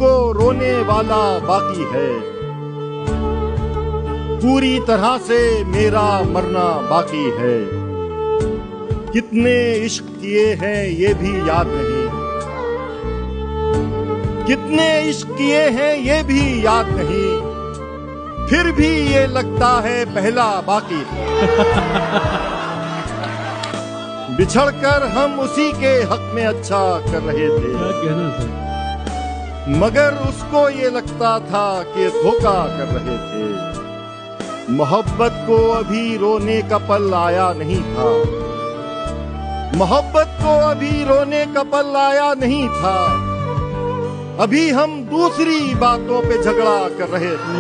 मुझको रोने वाला बाकी है, पूरी तरह से मेरा मरना बाकी है। कितने इश्क किए हैं ये भी याद नहीं, कितने इश्क किए हैं ये भी याद नहीं, फिर भी ये लगता है पहला बाकी है। बिछड़कर हम उसी के हक में अच्छा कर रहे थे, क्या कहना सर? मगर उसको ये लगता था कि धोखा कर रहे थे। मोहब्बत को अभी रोने का पल आया नहीं था, मोहब्बत को अभी रोने का पल आया नहीं था। अभी हम दूसरी बातों पे झगड़ा कर रहे थे।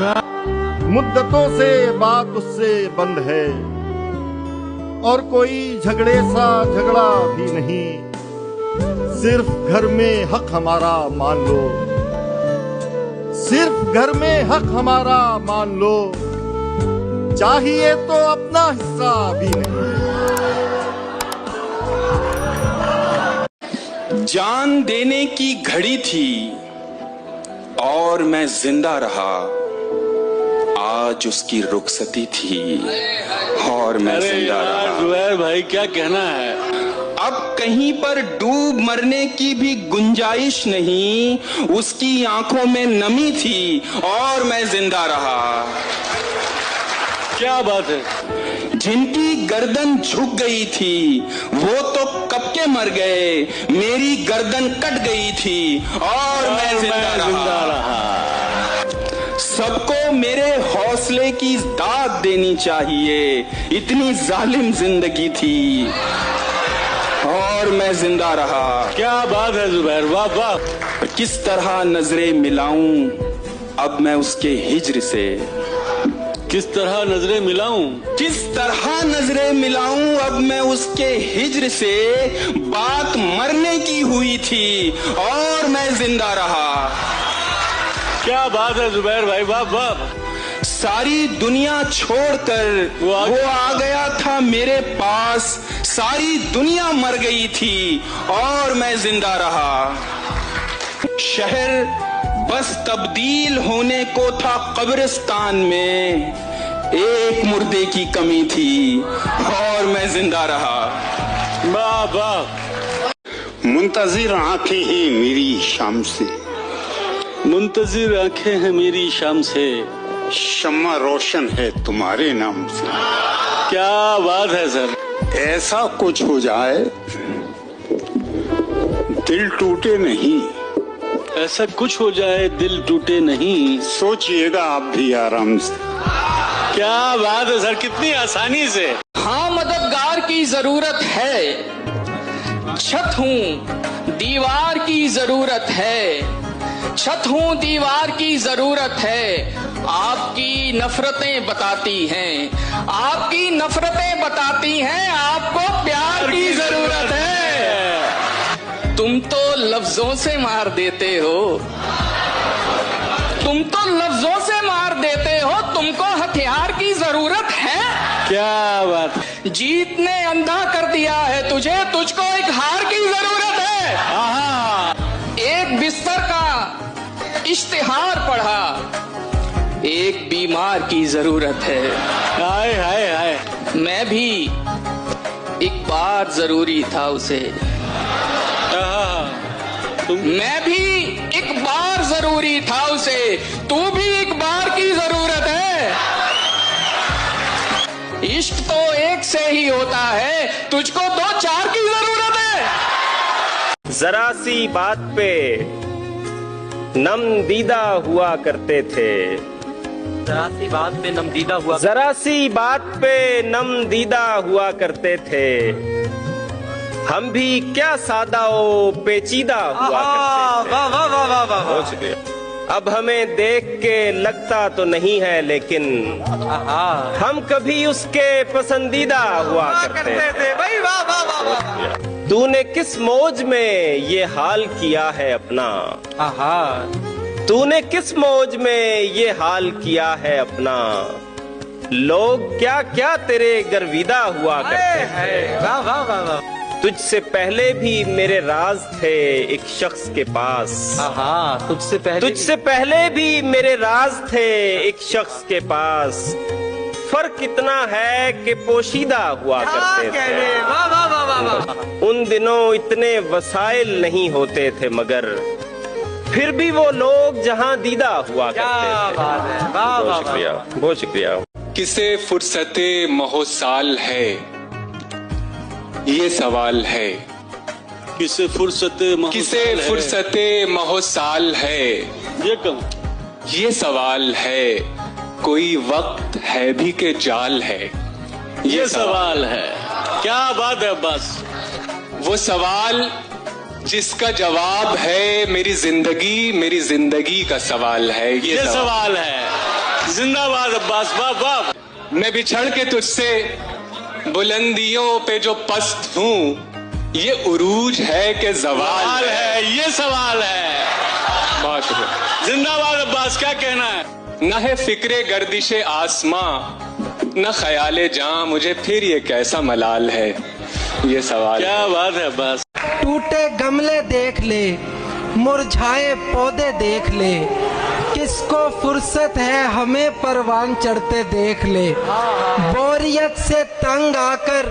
मुद्दतों से बात उससे बंद है, और कोई झगड़े सा झगड़ा भी नहीं। सिर्फ घर में हक हमारा मान लो, सिर्फ घर में हक हमारा मान लो, चाहिए तो अपना हिस्सा भी नहीं। जान देने की घड़ी थी और मैं जिंदा रहा, आज उसकी रुखसती थी और मैं जिंदा रहा। जुबैर भाई क्या कहना है? अब कहीं पर डूब मरने की भी गुंजाइश नहीं, उसकी आंखों में नमी थी और मैं जिंदा रहा। क्या बात है? जिनकी गर्दन झुक गई थी वो तो कब के मर गए, मेरी गर्दन कट गई थी और मैं जिंदा रहा। सबको मेरे हौसले की दाद देनी चाहिए, इतनी जालिम जिंदगी थी और मैं जिंदा रहा। क्या बात है जुबैर, वाह वाह। किस तरह नजरें मिलाऊं अब मैं उसके हिज्र से, किस तरह नजरें मिलाऊं, किस तरह नजरें मिलाऊं अब मैं उसके हिज्र से। बात मरने की हुई थी और मैं जिंदा रहा। क्या बात है जुबैर भाई, वाह वाह। सारी दुनिया छोड़कर वो आ गया था मेरे पास, सारी दुनिया मर गई थी और मैं जिंदा रहा। शहर बस तब्दील होने को था कब्रिस्तान में, एक मुर्दे की कमी थी और मैं जिंदा रहा। वाह वाह। मुंतजिर आंखें हैं मेरी शाम से, मुंतजिर आंखें हैं मेरी शाम से, शम्मा रोशन है तुम्हारे नाम से। क्या बात है सर। ऐसा कुछ हो जाए दिल टूटे नहीं, ऐसा कुछ हो जाए दिल टूटे नहीं, सोचिएगा आप भी आराम से। क्या बात है सर, कितनी आसानी से। हाँ मददगार की जरूरत है, छत हूँ दीवार की जरूरत है, छत हूँ दीवार की जरूरत है। आपकी नफरतें बताती हैं, आपकी नफरतें बताती हैं, आपको प्यार की जरूरत है। तुम तो लफ्जों से मार देते हो, तुम तो लफ्जों से मार देते हो, तुमको हथियार की जरूरत है। क्या बात। जीत ने अंधा कर दिया है तुझे, तुझको एक हार की जरूरत है। आहा। एक बिस्तर का इश्तिहार पढ़ा, एक बीमार की जरूरत है। हाय हाय हाय। मैं भी एक बार जरूरी था उसे, मैं भी एक बार जरूरी था उसे, तू भी एक बार की जरूरत है। इश्क तो एक से ही होता है, तुझको दो चार की जरूरत है। जरा सी बात पे नम दीदा हुआ करते थे, जरा सी बात पे नम दीदा हुआ, जरा सी बात पे नम दीदा हुआ करते थे। हम भी क्या सादा ओ पेचीदा हुआ करते थे। वाह वाह वाह वाह वाह वाह। अब हमें देख के लगता तो नहीं है, लेकिन हम कभी उसके पसंदीदा हुआ करते थे। भाई वाह वाह वाह वाह। तूने किस मौज में ये हाल किया है अपना, तूने किस मौज में ये हाल किया है अपना। लोग क्या क्या तेरे गर्विदा हुआ करते थे। वाह वाह वाह वाह। तुझसे पहले भी मेरे राज थे एक शख्स के पास। हाँ, तुझसे पहले भी मेरे राज थे एक शख्स के पास। फर्क इतना है कि पोशीदा हुआ करते थे। वाह वाह वाह वाह वाह। उन दिनों इतने वसाइल नहीं होते थे, मगर फिर भी वो लोग जहां दीदा हुआ क्या करते थे। बात है, वाह वाह बहुत शुक्रिया, बहुत शुक्रिया। किसे फुर्सते महोसाल है, ये सवाल है। किसे फुर्सते महोसाल है, ये कम ये सवाल है। कोई वक्त है भी के जाल है, ये सवाल है। क्या बात है अब्बास। वो सवाल जिसका जवाब है मेरी जिंदगी का सवाल है। ये सवाल है। जिंदाबाद अब्बास, वाह वाह। मैं बिछड़ के तुझसे बुलंदियों पे जो पस्त हूँ, ये उरूज है कि जवाल है। ये सवाल है। बहुत शुक्रिया। जिंदाबाद अब्बास, क्या कहना है। न है फिक्रे गर्दिशे आसमां, न ख्याले जां, मुझे फिर ये कैसा मलाल है। ये सवाल क्या बात है अब्बास। टूटे गमले देख ले, मुरझाए पौधे देख ले, किसको फुर्सत है हमें परवान चढ़ते देख ले। बोरियत से तंग आकर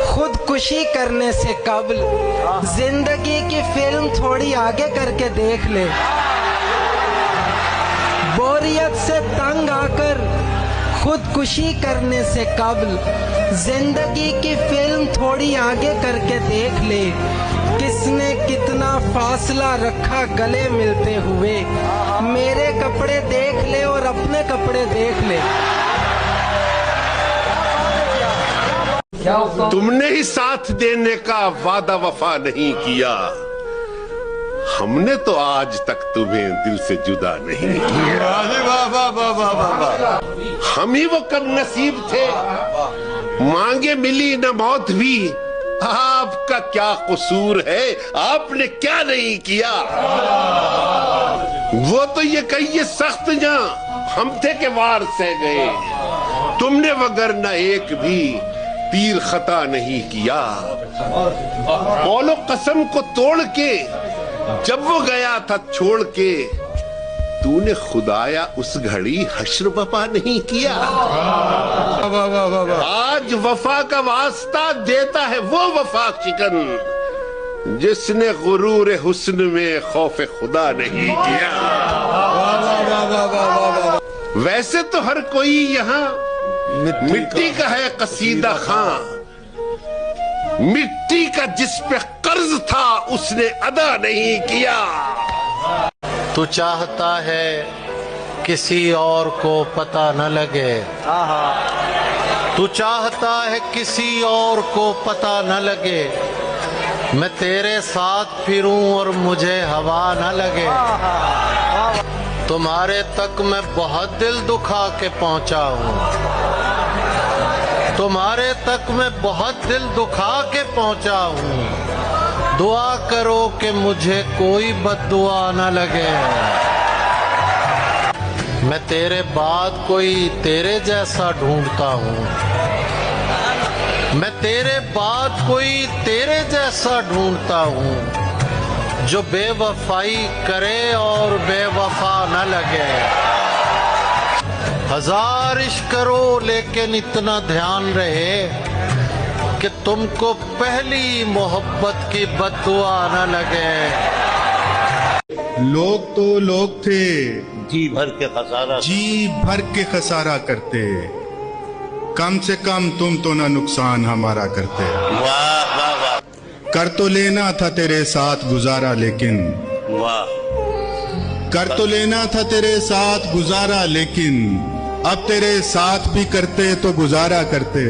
खुदकुशी करने से कबल जिंदगी की फिल्म थोड़ी आगे करके देख ले। बोरियत से तंग आकर खुदकुशी करने से कबल जिंदगी की फिल्म थोड़ी आगे करके देख ले। किसने कितना फासला रखा गले मिलते हुए, मेरे कपड़े देख ले और अपने कपड़े देख ले। तुमने ही साथ देने का वादा वफा नहीं किया, हमने तो आज तक तुम्हें दिल से जुदा नहीं किया। हम ही वो कम नसीब थे, मांगे मिली न मौत भी। आपका क्या कसूर है, आपने क्या नहीं किया। वो तो ये कहिए सख्त जहां हम थे के वार सह गए, तुमने वगर न एक भी तीर खता नहीं किया। बोलो कसम को तोड़ के जब वो गया था छोड़ के, तूने खुदाया उस घड़ी हश्र वफा नहीं किया। आज वफा का वास्ता देता है वो वफा शिकन, जिसने गुरूर हुस्न में खौफ खुदा नहीं किया। वैसे तो हर कोई यहाँ मिट्टी का है कसीदा खां, मिट्टी का जिस पे कर्ज था उसने अदा नहीं किया। तू चाहता है किसी और को पता न लगे, तू चाहता है किसी और को पता न लगे, मैं तेरे साथ फिरूं और मुझे हवा न लगे। तुम्हारे तक मैं बहुत दिल दुखा के पहुंचा हूँ, तुम्हारे तक मैं बहुत दिल दुखा के पहुंचा हूँ। दुआ करो कि मुझे कोई बद्दुआ न लगे। मैं तेरे बाद कोई तेरे जैसा ढूंढता हूँ, मैं तेरे बाद कोई तेरे जैसा ढूंढता हूँ, जो बेवफाई करे और बेवफा न लगे। हजार इश्क करो लेकिन इतना ध्यान रहे कि तुमको पहली मोहब्बत की बद्दुआ न लगे। लोग तो लोग थे, जी भर के खसारा करते, कम से कम तुम तो ना नुकसान हमारा करते। वाह वाह वाह। कर तो लेना था तेरे साथ गुजारा लेकिन, वाह। कर तो लेना था तेरे साथ गुजारा लेकिन, अब तेरे साथ भी करते तो गुजारा करते।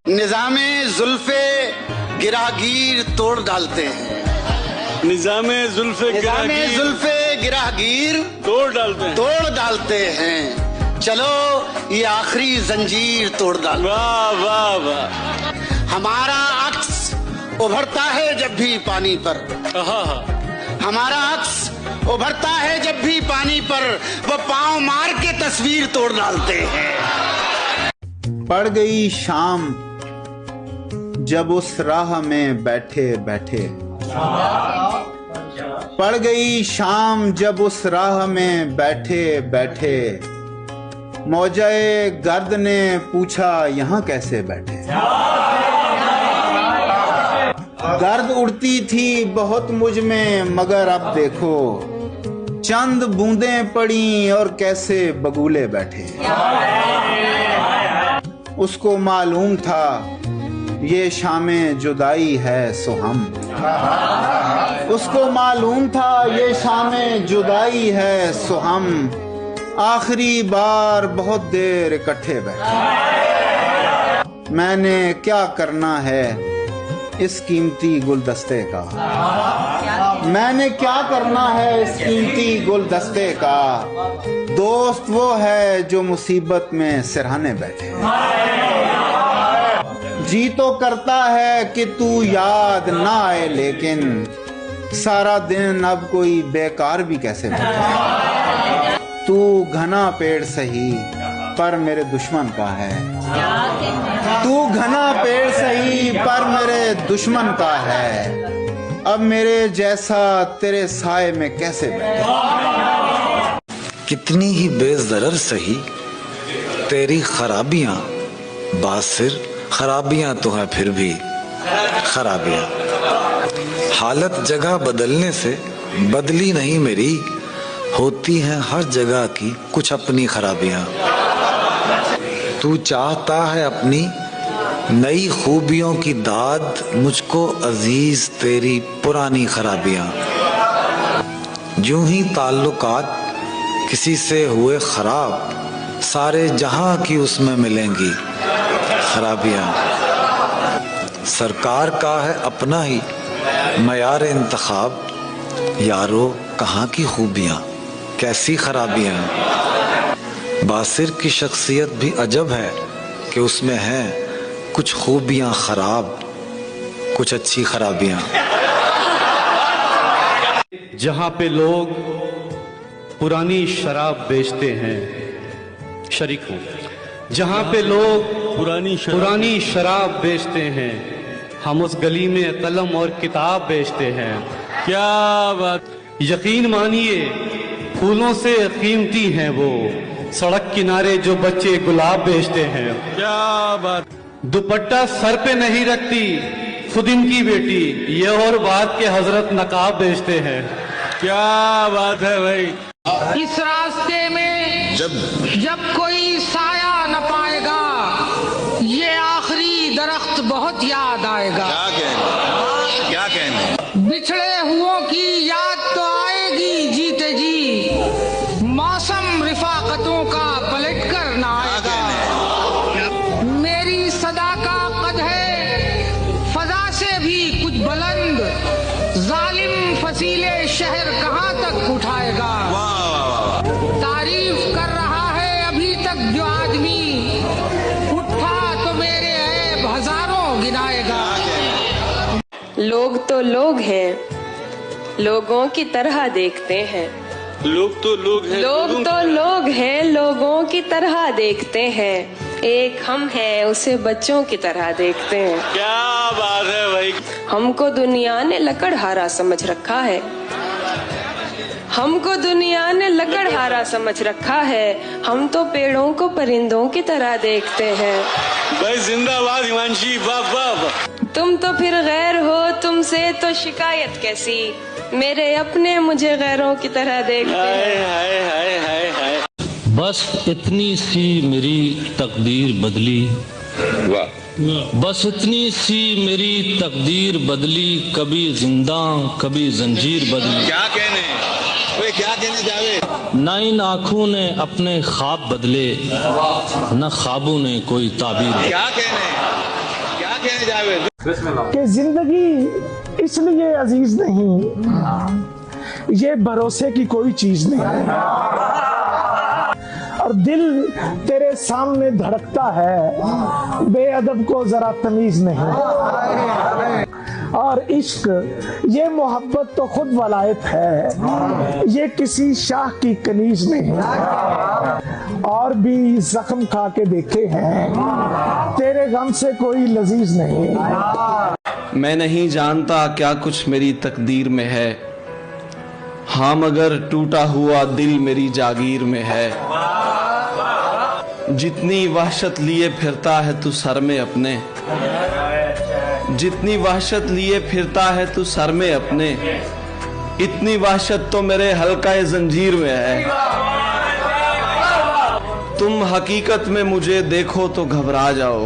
निजामे जुल्फे गिरागीर तोड़ डालते हैं, निजामे जुल्फे गिरागीर तोड़ डालते हैं। चलो ये आखिरी जंजीर तोड़ डाल। वाह वाह वाह। हमारा अक्स उभरता है जब भी पानी पर, हमारा अक्स उभरता है जब भी पानी पर, वो पांव मार के तस्वीर तोड़ डालते हैं। पड़ गई शाम जब उस राह में बैठे बैठे, पड़ गई शाम जब उस राह में बैठे बैठे, मौजाए गर्द ने पूछा यहाँ कैसे बैठे। गर्द उड़ती थी बहुत मुझ में मगर अब देखो, चंद बूंदें पड़ी और कैसे बगुले बैठे। उसको मालूम था ये शामें जुदाई है सो हम, उसको मालूम था ये शामें जुदाई है सो हम, आखिरी बार बहुत देर इकट्ठे बैठे। मैंने क्या करना है इस कीमती गुलदस्ते का, मैंने क्या करना है इस कीमती गुलदस्ते का, दोस्त वो है जो मुसीबत में सिरहाने बैठे। जी तो करता है कि तू याद ना आए, लेकिन सारा दिन अब कोई बेकार भी कैसे बैठे। तू घना पेड़ सही पर मेरे दुश्मन का है, तू घना पेड़ सही पर मेरे दुश्मन का है, अब मेरे जैसा तेरे साए में कैसे बैठे। कितनी ही बेज़रर सही तेरी खराबियां, बासिर खराबियां तो हैं फिर भी खराबियां। हालत जगह बदलने से बदली नहीं मेरी, होती हैं हर जगह की कुछ अपनी खराबियां। तू चाहता है अपनी नई खूबियों की दाद, मुझको अजीज तेरी पुरानी खराबियां। यूं ही ताल्लुकात किसी से हुए खराब, सारे जहां की उसमें मिलेंगी खराबियां। सरकार का है अपना ही मयार इंतखाब, यारो कहाँ की खूबियां कैसी खराबियां। बासिर की शख्सियत भी अजब है कि उसमें है कुछ खूबियां खराब, कुछ अच्छी खराबियां। जहां पे लोग पुरानी शराब बेचते हैं, शरीक हूं, जहां पे लोग पुरानी शराब बेचते हैं, हम उस गली में कलम और किताब बेचते हैं। क्या बात, यकीन मानिए फूलों से कीमती हैं वो, सड़क किनारे जो बच्चे गुलाब बेचते हैं। क्या बात, दुपट्टा सर पे नहीं रखती खुद इनकी बेटी, ये और बात के हजरत नकाब बेचते हैं। क्या बात है भाई। इस रास्ते में जब कोई साया न पाएगा, ये आखिरी दरख्त बहुत याद आएगा। क्या कहने बिछड़े हुओं की याद तो आएगी जीते जी, मौसम रिफाकतों का पलट कर ना आएगा। मेरी सदा का कद है फजा से भी कुछ बुलंद, जालिम फसीले शहर कहाँ तक उठाएगा। तारीफ कर रहा है अभी तक जो आदमी, उठा तो मेरे ऐब हजारों गिनाएगा। लोग तो लोग हैं, लोगों की तरह देखते हैं। लोग तो लोग हैं, लोग तो लोग हैं, लोगों की तरह देखते हैं। एक हम हैं, उसे बच्चों की तरह देखते हैं। क्या बात है भाई। हमको दुनिया ने लकड़हारा समझ रखा है, हमको दुनिया ने लकड़हारा समझ रखा है, हम तो पेड़ों को परिंदों की तरह देखते हैं। भाई जिंदाबाद हिमांशी, वाह वाह। तुम तो फिर गैर हो, तुमसे तो शिकायत कैसी, मेरे अपने मुझे गैरों की तरह देखते हैं। हाय हाय हाय हाय। बस इतनी सी मेरी तकदीर बदली, बस इतनी सी मेरी तकदीर बदली, कभी जिंदा कभी जंजीर बदली। क्या कहने जावे। न इन आँखों ने अपने ख्वाब बदले, न ख्वाबों ने कोई ताबीर। क्या कहने जावे कि जिंदगी इसलिए अजीज नहीं, ये भरोसे की कोई चीज नहीं, और दिल तेरे सामने धड़कता है, बेअदब को जरा तमीज नहीं। और इश्क ये मोहब्बत तो खुद वलायत है, ये किसी शाह की कनीज नहीं। और भी जख्म खा के देखे हैं, तेरे गम से कोई लजीज नहीं। मैं नहीं जानता क्या कुछ मेरी तकदीर में है, हाँ मगर टूटा हुआ दिल मेरी जागीर में है। जितनी वहशत लिए फिरता है तू सर में अपने, जितनी वहशत लिए फिरता है तू सर में अपने, इतनी वहशत तो मेरे हल्का जंजीर में है। तुम हकीकत में मुझे देखो तो घबरा जाओ,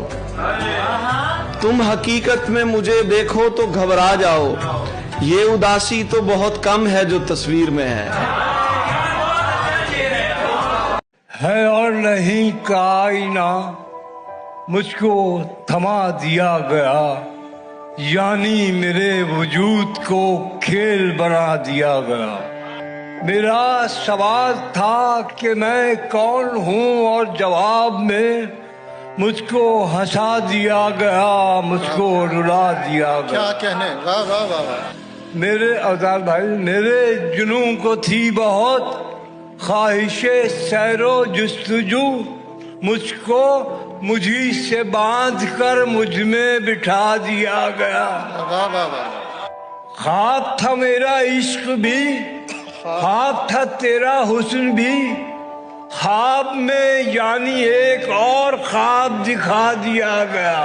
तुम हकीकत में मुझे देखो तो घबरा जाओ, ये उदासी तो बहुत कम है जो तस्वीर में है और नहीं का आईना मुझको थमा दिया गया, यानी मेरे वजूद को खेल बना दिया गया। मेरा सवाल था कि मैं कौन हूँ और जवाब में मुझको हंसा दिया गया, मुझको रुला दिया गया। क्या कहने, वाह वाह वाह वाह। मेरे अवतार भाई, मेरे जुनून को थी बहुत ख्वाहिशे सैरो जुस्तजू, मुझको मुझी से बांध कर मुझ में बिठा दिया गया। वाह वाह वाह। ख्वाब था मेरा इश्क भी, ख्वाब था तेरा हुस्न भी, ख्वाब में यानी एक और ख्वाब दिखा दिया गया।